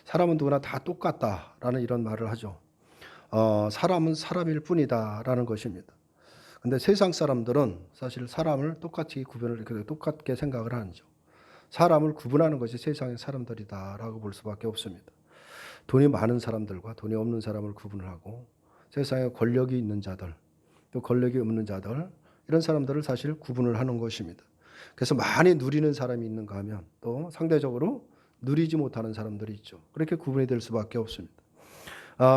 사람은 누구나 다 똑같다라는 이런 말을 하죠. 사람은 사람일 뿐이다라는 것입니다. 근데 세상 사람들은 사실 사람을 똑같게 생각을 하죠. 사람을 구분하는 것이 세상의 사람들이다라고 볼 수밖에 없습니다. 돈이 많은 사람들과 돈이 없는 사람을 구분을 하고 세상에 권력이 있는 자들, 또 권력이 없는 자들, 이런 사람들을 사실 구분을 하는 것입니다. 그래서 많이 누리는 사람이 있는가 하면 또 상대적으로 누리지 못하는 사람들이 있죠. 그렇게 구분이 될 수밖에 없습니다.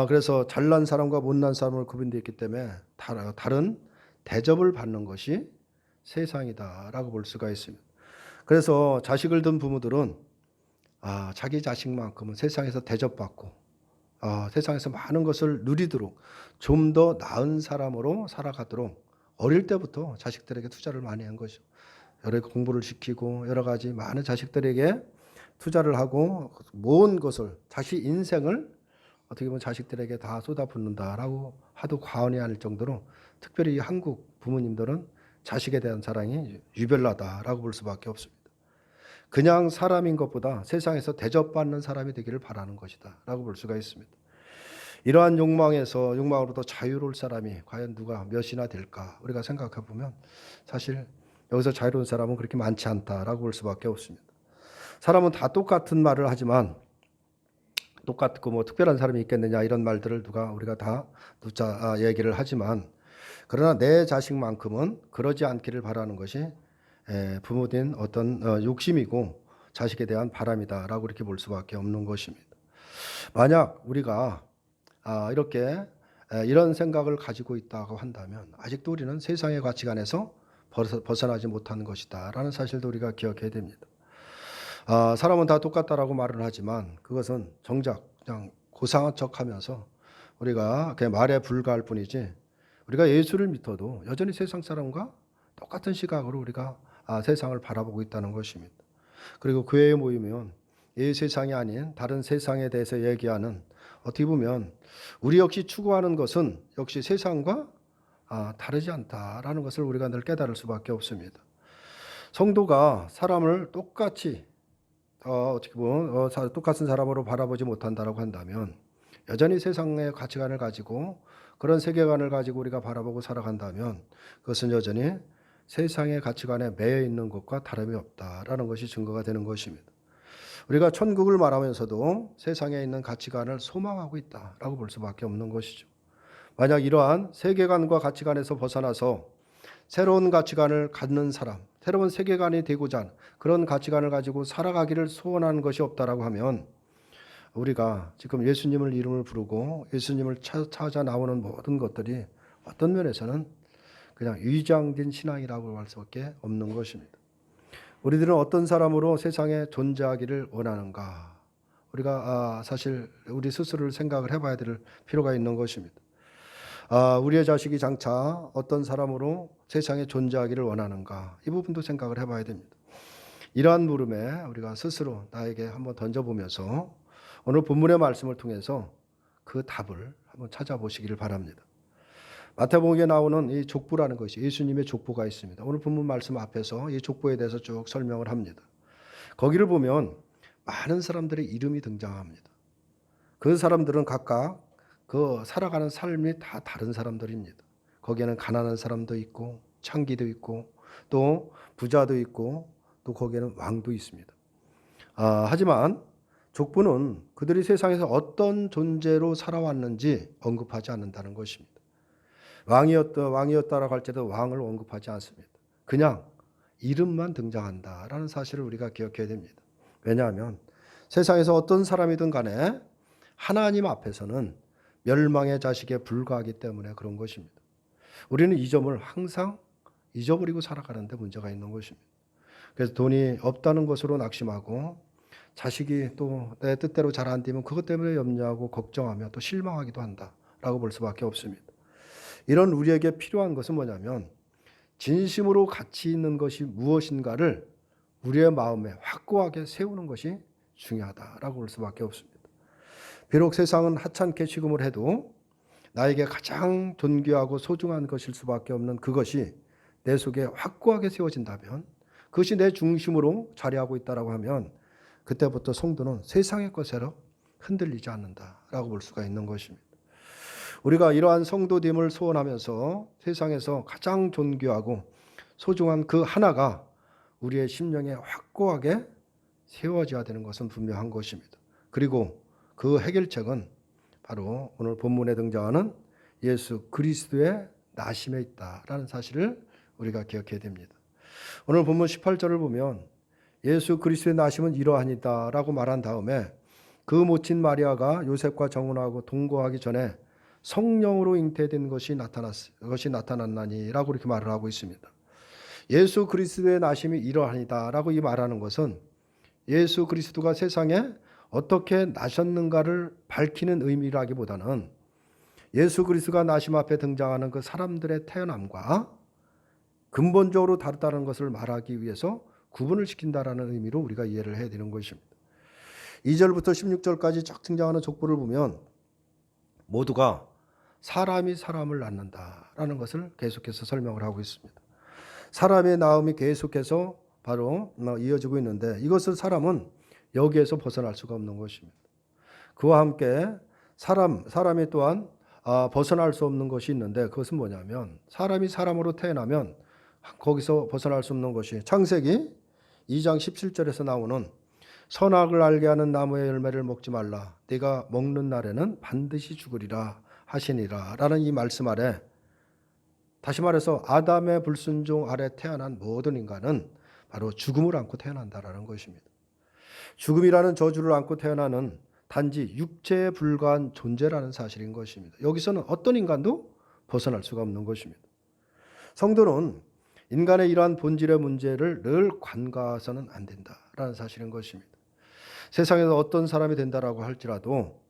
그래서 잘난 사람과 못난 사람을 구분되어 있기 때문에 다른 대접을 받는 것이 세상이다라고 볼 수가 있습니다. 그래서 자식을 둔 부모들은 자기 자식만큼은 세상에서 대접받고 세상에서 많은 것을 누리도록 좀 더 나은 사람으로 살아가도록 어릴 때부터 자식들에게 투자를 많이 한 거죠. 여러 공부를 시키고 여러 가지 많은 자식들에게 투자를 하고 모은 것을 자식 인생을 어떻게 보면 자식들에게 다 쏟아붓는다라고 하도 과언이 아닐 정도로 특별히 한국 부모님들은 자식에 대한 사랑이 유별나다라고 볼 수밖에 없습니다. 그냥 사람인 것보다 세상에서 대접받는 사람이 되기를 바라는 것이다라고 볼 수가 있습니다. 이러한 욕망으로부터 자유로울 사람이 과연 누가 몇이나 될까 우리가 생각해 보면 사실 여기서 자유로운 사람은 그렇게 많지 않다라고 볼 수밖에 없습니다. 사람은 다 똑같은 말을 하지만 똑같고 뭐 특별한 사람이 있겠느냐 이런 말들을 우리가 다 얘기를 하지만 그러나 내 자식만큼은 그러지 않기를 바라는 것이 부모된 어떤 욕심이고 자식에 대한 바람이다라고 이렇게 볼 수밖에 없는 것입니다. 만약 우리가 이렇게 이런 생각을 가지고 있다고 한다면 아직도 우리는 세상의 가치관에서 벗어나지 못하는 것이다라는 사실도 우리가 기억해야 됩니다. 사람은 다 똑같다라고 말을 하지만 그것은 정작 그냥 고상한 척하면서 우리가 그냥 말에 불과할 뿐이지 우리가 예수를 믿어도 여전히 세상 사람과 똑같은 시각으로 우리가 세상을 바라보고 있다는 것입니다. 그리고 교회에 모이면 이 세상이 아닌 다른 세상에 대해서 얘기하는 어떻게 보면 우리 역시 추구하는 것은 역시 세상과 다르지 않다라는 것을 우리가 늘 깨달을 수밖에 없습니다. 성도가 사람을 똑같이 어떻게 보면 똑같은 사람으로 바라보지 못한다라고 한다면 여전히 세상의 가치관을 가지고 그런 세계관을 가지고 우리가 바라보고 살아간다면 그것은 여전히 세상의 가치관에 매여 있는 것과 다름이 없다라는 것이 증거가 되는 것입니다. 우리가 천국을 말하면서도 세상에 있는 가치관을 소망하고 있다라고 볼 수밖에 없는 것이죠. 만약 이러한 세계관과 가치관에서 벗어나서 새로운 가치관을 갖는 사람, 새로운 세계관이 되고자 하는 그런 가치관을 가지고 살아가기를 소원하는 것이 없다라고 하면 우리가 지금 예수님을 이름을 부르고 예수님을 찾아 나오는 모든 것들이 어떤 면에서는 그냥 위장된 신앙이라고 할 수밖에 없는 것입니다. 우리들은 어떤 사람으로 세상에 존재하기를 원하는가? 우리가 사실 우리 스스로를 생각을 해봐야 될 필요가 있는 것입니다. 우리의 자식이 장차 어떤 사람으로 세상에 존재하기를 원하는가? 이 부분도 생각을 해봐야 됩니다. 이러한 물음에 우리가 스스로 나에게 한번 던져보면서 오늘 본문의 말씀을 통해서 그 답을 한번 찾아보시기를 바랍니다. 마태복음에 나오는 이 족보라는 것이 예수님의 족보가 있습니다. 오늘 본문 말씀 앞에서 이 족보에 대해서 쭉 설명을 합니다. 거기를 보면 많은 사람들의 이름이 등장합니다. 그 사람들은 각각 그 살아가는 삶이 다 다른 사람들입니다. 거기에는 가난한 사람도 있고 창기도 있고 또 부자도 있고 또 거기에는 왕도 있습니다. 하지만 족보는 그들이 세상에서 어떤 존재로 살아왔는지 언급하지 않는다는 것입니다. 왕이었다라고 할 때도 왕을 언급하지 않습니다. 그냥 이름만 등장한다라는 사실을 우리가 기억해야 됩니다. 왜냐하면 세상에서 어떤 사람이든 간에 하나님 앞에서는 멸망의 자식에 불과하기 때문에 그런 것입니다. 우리는 이 점을 항상 잊어버리고 살아가는데 문제가 있는 것입니다. 그래서 돈이 없다는 것으로 낙심하고 자식이 또 내 뜻대로 잘 안 되면 그것 때문에 염려하고 걱정하며 또 실망하기도 한다라고 볼 수밖에 없습니다. 이런 우리에게 필요한 것은 뭐냐면 진심으로 가치 있는 것이 무엇인가를 우리의 마음에 확고하게 세우는 것이 중요하다라고 볼 수밖에 없습니다. 비록 세상은 하찮게 취급을 해도 나에게 가장 존귀하고 소중한 것일 수밖에 없는 그것이 내 속에 확고하게 세워진다면 그것이 내 중심으로 자리하고 있다라고 하면 그때부터 성도는 세상의 것으로 흔들리지 않는다라고 볼 수가 있는 것입니다. 우리가 이러한 성도됨을 소원하면서 세상에서 가장 존귀하고 소중한 그 하나가 우리의 심령에 확고하게 세워져야 되는 것은 분명한 것입니다. 그리고 그 해결책은 바로 오늘 본문에 등장하는 예수 그리스도의 나심에 있다라는 사실을 우리가 기억해야 됩니다. 오늘 본문 18절을 보면 예수 그리스도의 나심은 이러하니다라고 말한 다음에 그 모친 마리아가 요셉과 정혼하고 동거하기 전에 성령으로 잉태된 것이 나타났나니라고 이렇게 말을 하고 있습니다. 예수 그리스도의 나심이 이러하니다라고 이 말하는 것은 예수 그리스도가 세상에 어떻게 나셨는가를 밝히는 의미라기보다는 예수 그리스도가 나심 앞에 등장하는 그 사람들의 태어남과 근본적으로 다르다는 것을 말하기 위해서 구분을 시킨다라는 의미로 우리가 이해를 해야 되는 것입니다. 2절부터 16절까지 쫙 등장하는 족보를 보면 모두가 사람이 사람을 낳는다라는 것을 계속해서 설명을 하고 있습니다. 사람의 낳음이 계속해서 바로 이어지고 있는데 이것을 사람은 여기에서 벗어날 수가 없는 것입니다. 그와 함께 사람이 또한 벗어날 수 없는 것이 있는데 그것은 뭐냐면 사람이 사람으로 태어나면 거기서 벗어날 수 없는 것이 창세기 2장 17절에서 나오는 선악을 알게 하는 나무의 열매를 먹지 말라 네가 먹는 날에는 반드시 죽으리라 하시니라 라는 이 말씀 아래 다시 말해서 아담의 불순종 아래 태어난 모든 인간은 바로 죽음을 안고 태어난다라는 것입니다. 죽음이라는 저주를 안고 태어나는 단지 육체에 불과한 존재라는 사실인 것입니다. 여기서는 어떤 인간도 벗어날 수가 없는 것입니다. 성도는 인간의 이러한 본질의 문제를 늘 간과해서는 안 된다라는 사실인 것입니다. 세상에서 어떤 사람이 된다라고 할지라도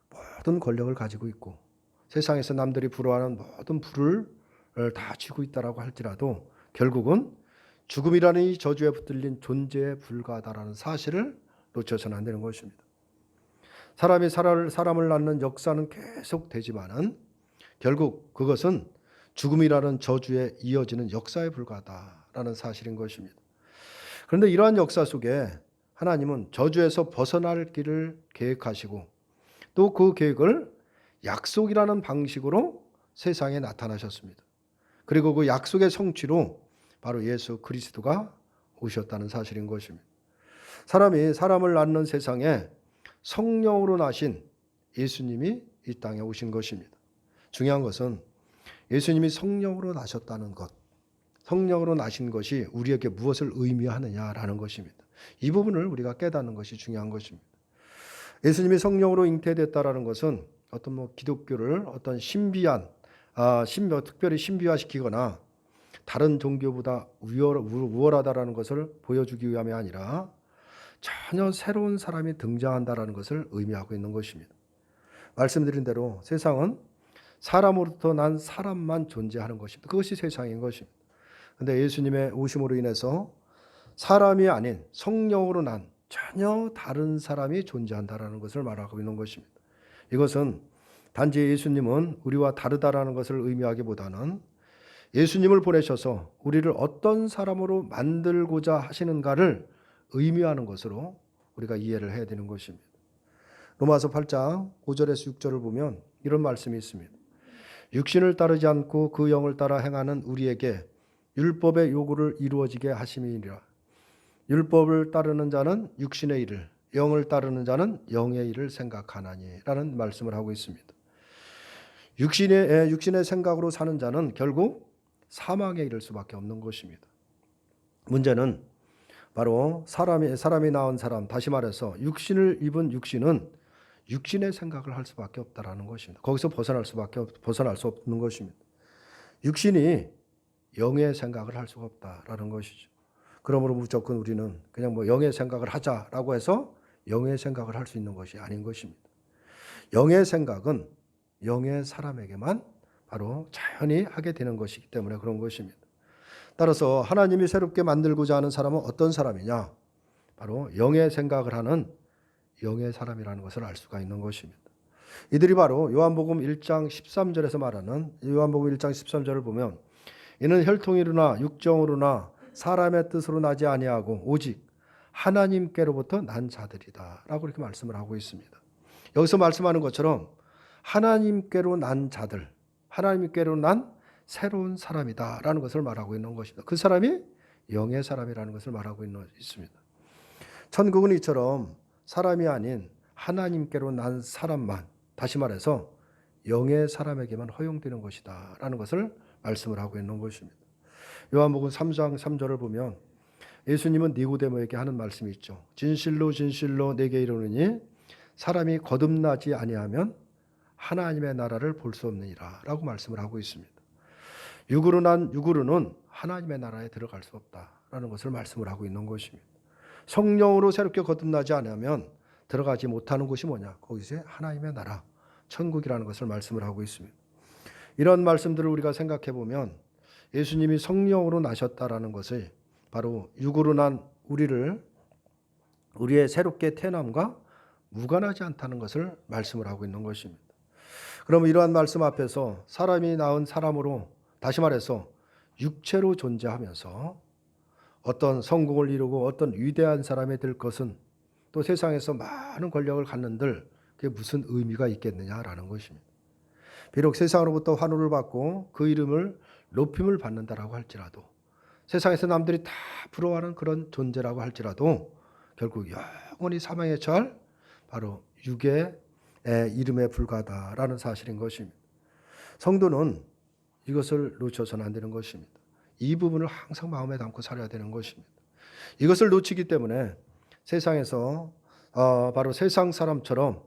모든 권력을 가지고 있고 세상에서 남들이 부러워하는 모든 부를 다 쥐고 있다라고 할지라도 결국은 죽음이라는 이 저주에 붙들린 존재에 불과하다라는 사실을 놓쳐서는 안 되는 것입니다. 사람이 사람을 낳는 역사는 계속 되지만은 결국 그것은 죽음이라는 저주에 이어지는 역사에 불과하다라는 사실인 것입니다. 그런데 이러한 역사 속에 하나님은 저주에서 벗어날 길을 계획하시고 또 그 계획을 약속이라는 방식으로 세상에 나타나셨습니다. 그리고 그 약속의 성취로 바로 예수 그리스도가 오셨다는 사실인 것입니다. 사람이 사람을 낳는 세상에 성령으로 나신 예수님이 이 땅에 오신 것입니다. 중요한 것은 예수님이 성령으로 나셨다는 것, 성령으로 나신 것이 우리에게 무엇을 의미하느냐라는 것입니다. 이 부분을 우리가 깨닫는 것이 중요한 것입니다. 예수님이 성령으로 잉태됐다라는 것은 어떤 기독교를 어떤 신비한, 특별히 신비화시키거나 다른 종교보다 우월하다라는 것을 보여주기 위함이 아니라 전혀 새로운 사람이 등장한다라는 것을 의미하고 있는 것입니다. 말씀드린 대로 세상은 사람으로부터 난 사람만 존재하는 것입니다. 그것이 세상인 것입니다. 그런데 예수님의 오심으로 인해서 사람이 아닌 성령으로 난 전혀 다른 사람이 존재한다라는 것을 말하고 있는 것입니다. 이것은 단지 예수님은 우리와 다르다라는 것을 의미하기보다는 예수님을 보내셔서 우리를 어떤 사람으로 만들고자 하시는가를 의미하는 것으로 우리가 이해를 해야 되는 것입니다. 로마서 8장 5절에서 6절을 보면 이런 말씀이 있습니다. 육신을 따르지 않고 그 영을 따라 행하는 우리에게 율법의 요구를 이루어지게 하심이니라. 율법을 따르는 자는 육신의 일을, 영을 따르는 자는 영의 일을 생각하나니 라는 말씀을 하고 있습니다. 육신의 생각으로 사는 자는 결국 사망에 이를 수밖에 없는 것입니다. 문제는 바로 사람이 낳은 사람, 다시 말해서 육신을 입은 육신은 육신의 생각을 할 수밖에 없다라는 것입니다. 거기서 벗어날 수 없는 것입니다. 육신이 영의 생각을 할 수가 없다라는 것이죠. 그러므로 무조건 우리는 그냥 영의 생각을 하자라고 해서 영의 생각을 할 수 있는 것이 아닌 것입니다. 영의 생각은 영의 사람에게만 바로 자연히 하게 되는 것이기 때문에 그런 것입니다. 따라서 하나님이 새롭게 만들고자 하는 사람은 어떤 사람이냐? 바로 영의 생각을 하는 영의 사람이라는 것을 알 수가 있는 것입니다. 이들이 바로 요한복음 1장 13절에서 말하는 요한복음 1장 13절을 보면 이는 혈통이로나 육정으로나 사람의 뜻으로 나지 아니하고 오직 하나님께로부터 난 자들이다 라고 이렇게 말씀을 하고 있습니다. 여기서 말씀하는 것처럼 하나님께로 난 자들, 하나님께로 난 새로운 사람이다라는 것을 말하고 있는 것입니다. 그 사람이 영의 사람이라는 것을 말하고 있습니다. 천국은 이처럼 사람이 아닌 하나님께로 난 사람만, 다시 말해서 영의 사람에게만 허용되는 것이다 라는 것을 말씀을 하고 있는 것입니다. 요한복음 3장 3절을 보면 예수님은 니고데모에게 하는 말씀이 있죠. 진실로 진실로 내게 이르노니 사람이 거듭나지 아니하면 하나님의 나라를 볼 수 없느니라 라고 말씀을 하고 있습니다. 육으로 난 육으로는 하나님의 나라에 들어갈 수 없다라는 것을 말씀을 하고 있는 것입니다. 성령으로 새롭게 거듭나지 않으면 들어가지 못하는 곳이 뭐냐? 거기서 하나님의 나라, 천국이라는 것을 말씀을 하고 있습니다. 이런 말씀들을 우리가 생각해 보면 예수님이 성령으로 나셨다라는 것을 바로 육으로 난 우리의 새롭게 태어남과 무관하지 않다는 것을 말씀을 하고 있는 것입니다. 그러면 이러한 말씀 앞에서 사람이 낳은 사람으로, 다시 말해서 육체로 존재하면서 어떤 성공을 이루고 어떤 위대한 사람이 될 것은, 또 세상에서 많은 권력을 갖는들 그게 무슨 의미가 있겠느냐라는 것입니다. 비록 세상으로부터 환호를 받고 그 이름을 높임을 받는다라고 할지라도, 세상에서 남들이 다 부러워하는 그런 존재라고 할지라도 결국 영원히 사망에 처할 바로 육의 이름에 불과하다라는 사실인 것입니다. 성도는 이것을 놓쳐서는 안 되는 것입니다. 이 부분을 항상 마음에 담고 살아야 되는 것입니다. 이것을 놓치기 때문에 세상에서 바로 세상 사람처럼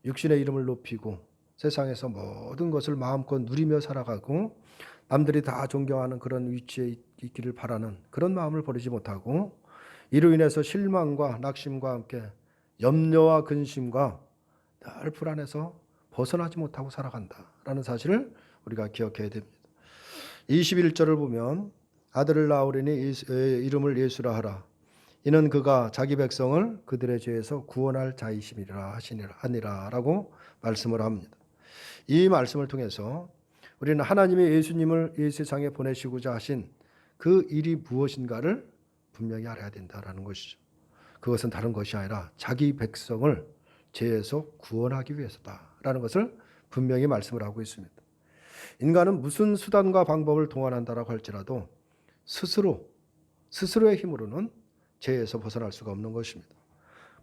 육신의 이름을 높이고 세상에서 모든 것을 마음껏 누리며 살아가고 남들이 다 존경하는 그런 위치에 있기를 바라는 그런 마음을 버리지 못하고, 이로 인해서 실망과 낙심과 함께 염려와 근심과 늘 불안해서 벗어나지 못하고 살아간다라는 사실을 우리가 기억해야 됩니다. 21절을 보면 아들을 낳으리니 이름을 예수라 하라. 이는 그가 자기 백성을 그들의 죄에서 구원할 자이심이라 하니라라고 말씀을 합니다. 이 말씀을 통해서 우리는 하나님이 예수님을 이 세상에 보내시고자 하신 그 일이 무엇인가를 분명히 알아야 된다라는 것이죠. 그것은 다른 것이 아니라 자기 백성을 죄에서 구원하기 위해서다라는 것을 분명히 말씀을 하고 있습니다. 인간은 무슨 수단과 방법을 동원한다라고 할지라도 스스로의 힘으로는 죄에서 벗어날 수가 없는 것입니다.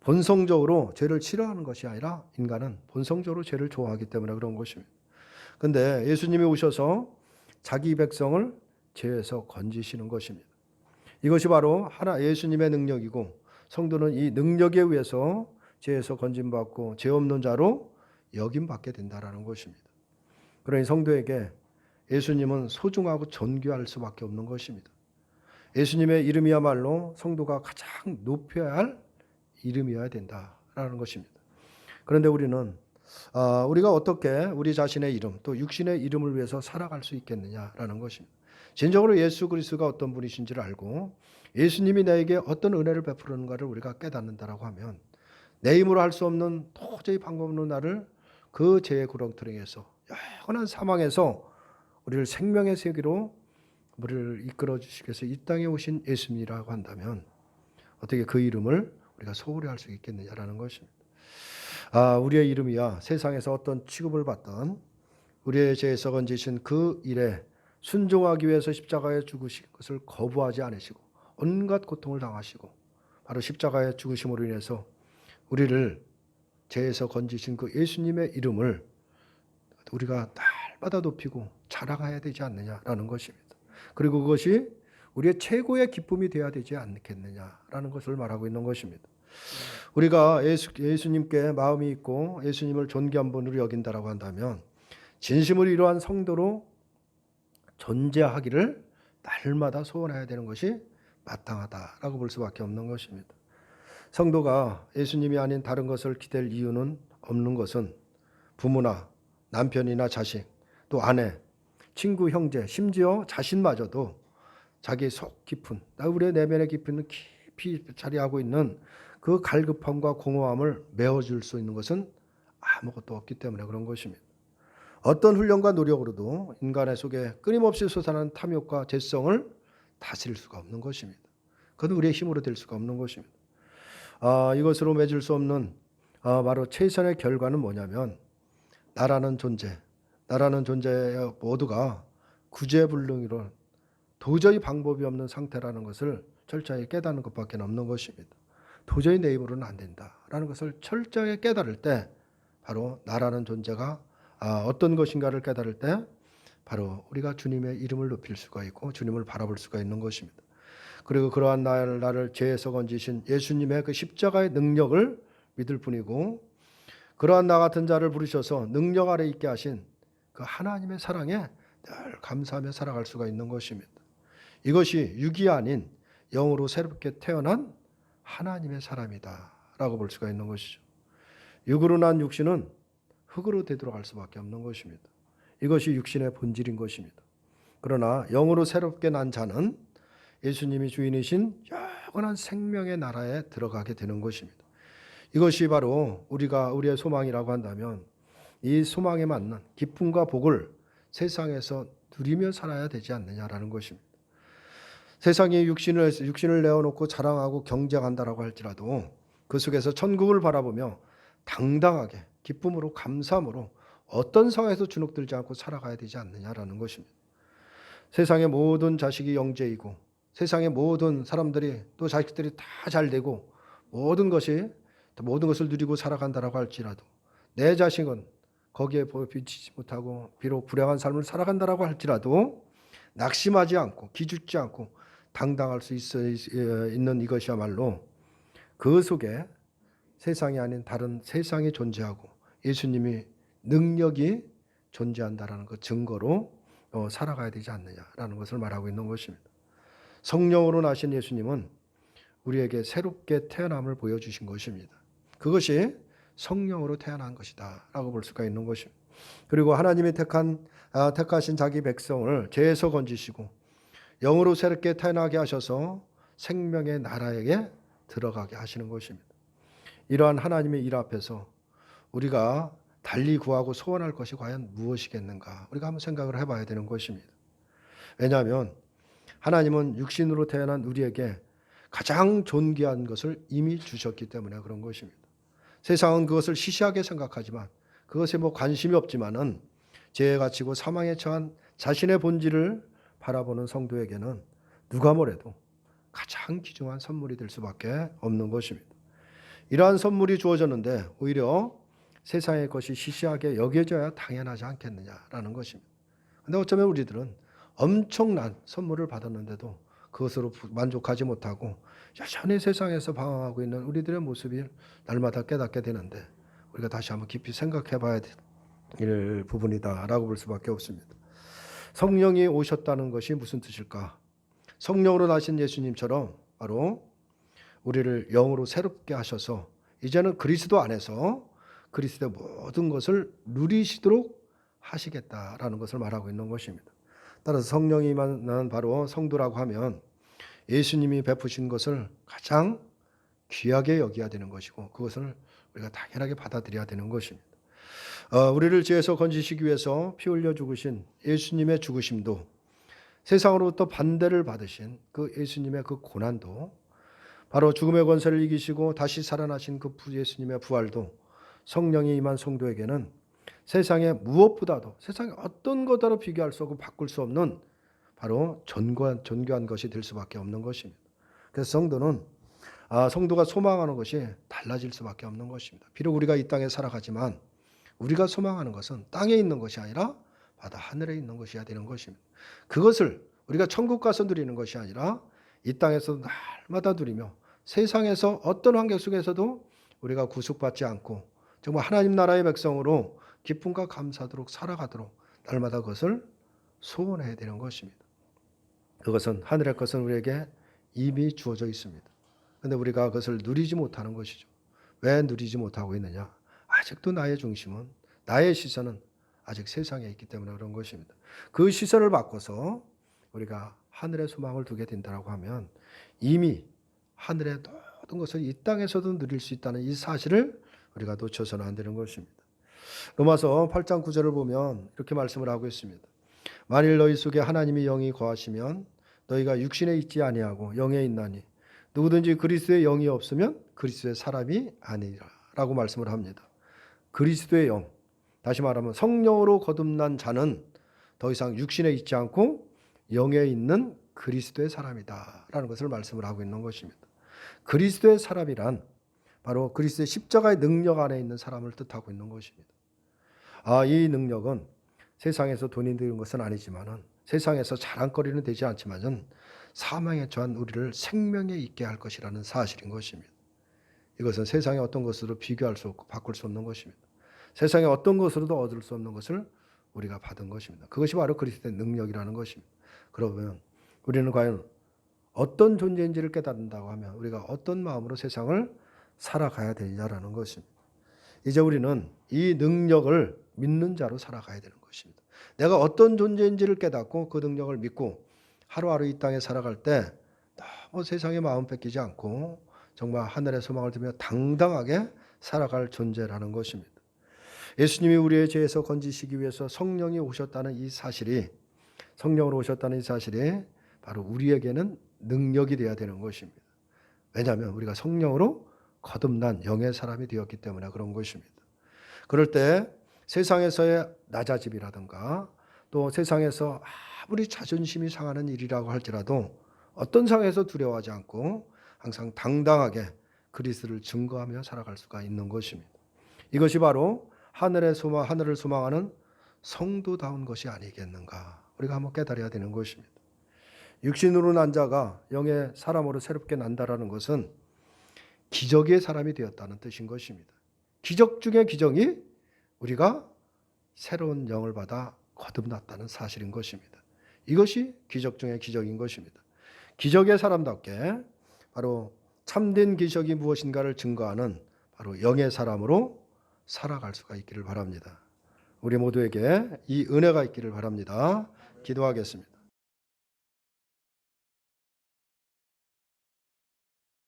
본성적으로 죄를 싫어하는 것이 아니라 인간은 본성적으로 죄를 좋아하기 때문에 그런 것입니다. 그런데 예수님이 오셔서 자기 백성을 죄에서 건지시는 것입니다. 이것이 바로 예수님의 능력이고, 성도는 이 능력에 의해서 죄에서 건짐받고 죄 없는 자로 여김받게 된다는 것입니다. 그러니 성도에게 예수님은 소중하고 존귀할 수밖에 없는 것입니다. 예수님의 이름이야말로 성도가 가장 높여야 할 이름이어야 된다라는 것입니다. 그런데 우리가 어떻게 우리 자신의 이름, 또 육신의 이름을 위해서 살아갈 수 있겠느냐라는 것입니다. 진정으로 예수 그리스도가 어떤 분이신지를 알고 예수님이 나에게 어떤 은혜를 베푸는가를 우리가 깨닫는다라고 하면, 내 힘으로 할 수 없는 도저히 방법 없는 나를 그 죄의 구렁텅이에서 영원한 사망에서 우리를 생명의 세계로 우리를 이끌어 주시기 위해서 이 땅에 오신 예수님이라고 한다면 어떻게 그 이름을 우리가 소홀히 할 수 있겠느냐라는 것입니다. 우리의 이름이야 세상에서 어떤 취급을 받던 우리의 죄에서 건지신 그 일에 순종하기 위해서 십자가에 죽으신 것을 거부하지 않으시고 온갖 고통을 당하시고 바로 십자가에 죽으심으로 인해서 우리를 죄에서 건지신 그 예수님의 이름을 우리가 날마다 높이고 자랑해야 되지 않느냐라는 것입니다. 그리고 그것이 우리의 최고의 기쁨이 되어야 되지 않겠느냐라는 것을 말하고 있는 것입니다. 우리가 예수님께 마음이 있고 예수님을 존귀한 분으로 여긴다라고 한다면 진심으로 이러한 성도로 존재하기를 날마다 소원해야 되는 것이 마땅하다라고 볼 수밖에 없는 것입니다. 성도가 예수님이 아닌 다른 것을 기댈 이유는 없는 것은 부모나 남편이나 자식, 또 아내, 친구, 형제, 심지어 자신마저도 자기 속 깊은, 우리의 내면에 깊이 자리하고 있는 그 갈급함과 공허함을 메워줄 수 있는 것은 아무것도 없기 때문에 그런 것입니다. 어떤 훈련과 노력으로도 인간의 속에 끊임없이 솟아나는 탐욕과 죄성을 다스릴 수가 없는 것입니다. 그건 우리의 힘으로 될 수가 없는 것입니다. 이것으로 맺을 수 없는 바로 최선의 결과는 뭐냐면 나라는 존재 모두가 구제불능으로 도저히 방법이 없는 상태라는 것을 철저히 깨닫는 것밖에 없는 것입니다. 도저히 내 힘으로는 안 된다라는 것을 철저하게 깨달을 때 바로 나라는 존재가 어떤 것인가를 깨달을 때 바로 우리가 주님의 이름을 높일 수가 있고 주님을 바라볼 수가 있는 것입니다. 그리고 그러한 나를 죄에서 건지신 예수님의 그 십자가의 능력을 믿을 뿐이고 그러한 나 같은 자를 부르셔서 능력 아래 있게 하신 그 하나님의 사랑에 늘 감사하며 살아갈 수가 있는 것입니다. 이것이 육이 아닌 영으로 새롭게 태어난 하나님의 사람이다 라고 볼 수가 있는 것이죠. 육으로 난 육신은 흙으로 되돌아갈 수밖에 없는 것입니다. 이것이 육신의 본질인 것입니다. 그러나 영으로 새롭게 난 자는 예수님이 주인이신 영원한 생명의 나라에 들어가게 되는 것입니다. 이것이 바로 우리의 소망이라고 한다면 이 소망에 맞는 기쁨과 복을 세상에서 누리며 살아야 되지 않느냐라는 것입니다. 세상이 육신을 내어놓고 자랑하고 경쟁한다라고 할지라도 그 속에서 천국을 바라보며 당당하게 기쁨으로 감사함으로 어떤 상황에서 주눅들지 않고 살아가야 되지 않느냐라는 것입니다. 세상의 모든 자식이 영재이고 세상의 모든 사람들이 또 자식들이 다 잘되고 모든 것을 누리고 살아간다라고 할지라도 내 자식은 거기에 비치지 못하고 비록 불행한 삶을 살아간다라고 할지라도 낙심하지 않고 기죽지 않고 당당할 수 있는 이것이야말로 그 속에 세상이 아닌 다른 세상이 존재하고 예수님이 능력이 존재한다라는 그 증거로 살아가야 되지 않느냐라는 것을 말하고 있는 것입니다. 성령으로 나신 예수님은 우리에게 새롭게 태어남을 보여주신 것입니다. 그것이 성령으로 태어난 것이다 라고 볼 수가 있는 것입니다. 그리고 하나님이 택하신 자기 백성을 죄에서 건지시고 영으로 새롭게 태어나게 하셔서 생명의 나라에게 들어가게 하시는 것입니다. 이러한 하나님의 일 앞에서 우리가 달리 구하고 소원할 것이 과연 무엇이겠는가 우리가 한번 생각을 해봐야 되는 것입니다. 왜냐하면 하나님은 육신으로 태어난 우리에게 가장 존귀한 것을 이미 주셨기 때문에 그런 것입니다. 세상은 그것을 시시하게 생각하지만 그것에 관심이 없지만은 죄에 갇히고 사망에 처한 자신의 본질을 바라보는 성도에게는 누가 뭐래도 가장 귀중한 선물이 될 수밖에 없는 것입니다. 이러한 선물이 주어졌는데 오히려 세상의 것이 시시하게 여겨져야 당연하지 않겠느냐라는 것입니다. 그런데 어쩌면 우리들은 엄청난 선물을 받았는데도 그것으로 만족하지 못하고 여전히 세상에서 방황하고 있는 우리들의 모습이 날마다 깨닫게 되는데 우리가 다시 한번 깊이 생각해 봐야 될 부분이다라고 볼 수밖에 없습니다. 성령이 오셨다는 것이 무슨 뜻일까? 성령으로 나신 예수님처럼 바로 우리를 영으로 새롭게 하셔서 이제는 그리스도 안에서 그리스도의 모든 것을 누리시도록 하시겠다라는 것을 말하고 있는 것입니다. 따라서 성령이 임하는 바로 성도라고 하면 예수님이 베푸신 것을 가장 귀하게 여겨야 되는 것이고 그것을 우리가 당연하게 받아들여야 되는 것입니다. 우리를 죄에서 건지시기 위해서 피 흘려 죽으신 예수님의 죽으심도 세상으로부터 반대를 받으신 그 예수님의 그 고난도 바로 죽음의 권세를 이기시고 다시 살아나신 그 예수님의 부활도 성령이 임한 성도에게는 세상의 무엇보다도 세상의 어떤 것과도 비교할 수 없고 바꿀 수 없는 바로 존귀한 것이 될 수밖에 없는 것입니다. 그래서 성도가 소망하는 것이 달라질 수밖에 없는 것입니다. 비록 우리가 이 땅에 살아가지만 우리가 소망하는 것은 땅에 있는 것이 아니라 바다 하늘에 있는 것이어야 되는 것입니다. 그것을 우리가 천국 가서 누리는 것이 아니라 이 땅에서 날마다 누리며 세상에서 어떤 환경 속에서도 우리가 구속받지 않고 정말 하나님 나라의 백성으로 기쁨과 감사도록 살아가도록 날마다 그것을 소원해야 되는 것입니다. 그것은 하늘의 것은 우리에게 이미 주어져 있습니다. 그런데 우리가 그것을 누리지 못하는 것이죠. 왜 누리지 못하고 있느냐? 아직도 나의 중심은 나의 시선은 아직 세상에 있기 때문에 그런 것입니다. 그 시선을 바꿔서 우리가 하늘의 소망을 두게 된다고 하면 이미 하늘의 모든 것을 이 땅에서도 누릴 수 있다는 이 사실을 우리가 놓쳐서는 안 되는 것입니다. 로마서 8장 9절을 보면 이렇게 말씀을 하고 있습니다. 만일 너희 속에 하나님이 영이 거하시면 너희가 육신에 있지 아니하고 영에 있나니 누구든지 그리스도의 영이 없으면 그리스도의 사람이 아니라 라고 말씀을 합니다. 그리스도의 영, 다시 말하면 성령으로 거듭난 자는 더 이상 육신에 있지 않고 영에 있는 그리스도의 사람이다 라는 것을 말씀을 하고 있는 것입니다. 그리스도의 사람이란 바로 그리스도의 십자가의 능력 안에 있는 사람을 뜻하고 있는 것입니다. 이 능력은 세상에서 돈이 드는 것은 아니지만은, 세상에서 자랑거리는 되지 않지만은 사망에 처한 우리를 생명에 있게 할 것이라는 사실인 것입니다. 이것은 세상의 어떤 것으로 비교할 수 없고 바꿀 수 없는 것입니다. 세상의 어떤 것으로도 얻을 수 없는 것을 우리가 받은 것입니다. 그것이 바로 그리스도의 능력이라는 것입니다. 그러면 우리는 과연 어떤 존재인지를 깨닫는다고 하면 우리가 어떤 마음으로 세상을 살아가야 되냐라는 것입니다. 이제 우리는 이 능력을 믿는 자로 살아가야 되는 것입니다. 내가 어떤 존재인지를 깨닫고 그 능력을 믿고 하루하루 이 땅에 살아갈 때 너무 세상에 마음 뺏기지 않고 정말 하늘의 소망을 두며 당당하게 살아갈 존재라는 것입니다. 예수님이 우리의 죄에서 건지시기 위해서 성령이 오셨다는 이 사실이, 성령으로 오셨다는 이 사실이 바로 우리에게는 능력이 되어야 되는 것입니다. 왜냐하면 우리가 성령으로 거듭난 영의 사람이 되었기 때문에 그런 것입니다. 그럴 때 세상에서의 낮아짐이라든가 또 세상에서 아무리 자존심이 상하는 일이라고 할지라도 어떤 상황에서 두려워하지 않고 항상 당당하게 그리스도를 증거하며 살아갈 수가 있는 것입니다. 이것이 바로 하늘을 소망하는 성도다운 것이 아니겠는가, 우리가 한번 깨달아야 되는 것입니다. 육신으로 난 자가 영의 사람으로 새롭게 난다라는 것은 기적의 사람이 되었다는 뜻인 것입니다. 기적 중의 기적이 우리가 새로운 영을 받아 거듭났다는 사실인 것입니다. 이것이 기적 중의 기적인 것입니다. 기적의 사람답게 바로 참된 기적이 무엇인가를 증거하는 바로 영의 사람으로 살아갈 수가 있기를 바랍니다. 우리 모두에게 이 은혜가 있기를 바랍니다. 기도하겠습니다.